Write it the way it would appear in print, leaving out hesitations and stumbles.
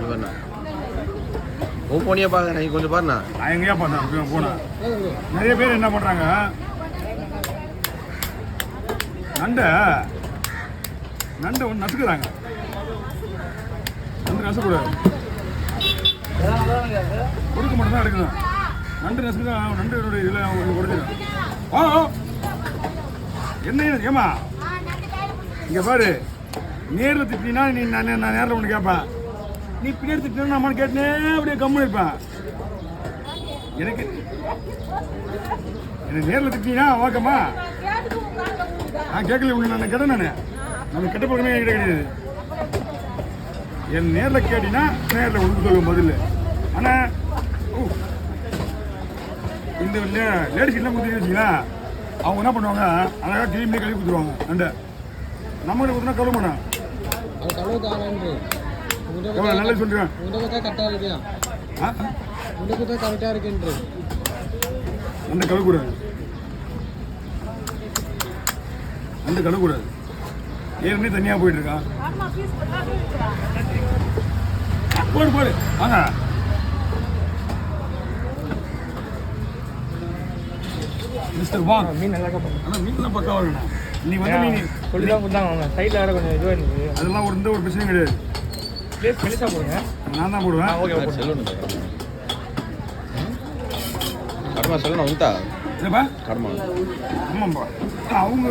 இவண்ணா உன் போனியா பாருங்க நீ கொஞ்சம் பாருண்ணா. நான் எங்கேயா பார்த்தேன் போனேன். நிறைய பேர் என்ன பண்ணுறாங்க, நண்டை ஒன்று நசுக்குறாங்க. நண்டு நசுக்கூடாது, கொடுக்க மட்டும் தான் எடுக்கணும். நண்டு நசுக்கு நண்டு இதில் ஒன்று கொடுத்துருக்கேன். என்ன ஏமா இங்கே பாரு, நேரில் திட்டினா நீ நான் நேரில் ஒன்று கேட்பேன், நீ பின்னாடி திட்டினா நான் கேட்டனே அப்படியே கம்முன்னு இருப்பேன். எனக்கு நேரில் திட்டினா வாக்கம்மா நான் கேட்கல, உன்னை நான் கேட்டேன். நான் கெட்ட பழக்கமே என்கிட்ட கிடையாது. என் நேரில் கேட்டினா நேரில் உனக்கு சொல்லுவேன் பதில். ஆனால் இந்த லேடிஸ் எல்லாம் கொடுத்துட்டு வச்சிங்களா, அவங்க என்ன பண்ணுவாங்க, அழகாக கிளீன்லேயே கழுவி கொடுத்துருவாங்க. நண்டை நம்மகிட்ட கொடுத்தா கழுவ மாட்டான். நல்லா சொல்றேன், அந்த கழுவக்கூடாது, அந்த கழுவக்கூடாது. ஏற்கனவே தனியாக போயிட்டு இருக்கான். போடு போடு வாங்க. மிஸ்டர் வாங்க. மீன் நல்லா ஆனால் மீன்லாம் பக்காவாக இருக்கணும். இன்னைக்கு வந்து மீன் சொல்லிதான் கொடுத்தாங்க. சைடில் வேறு கொஞ்சம் இதுவாக இருந்துச்சு. அதெல்லாம் ஒரு பிரச்சனையும் கிடையாது. பிளேஸ் பெருசாக போடுங்க, நான் தான் போடுவேன். ஓகே சொல்லணும் கடமா சொல்லணும் உண்டா என்னப்பா கடமா. ஆமாம்ப்பா அவங்க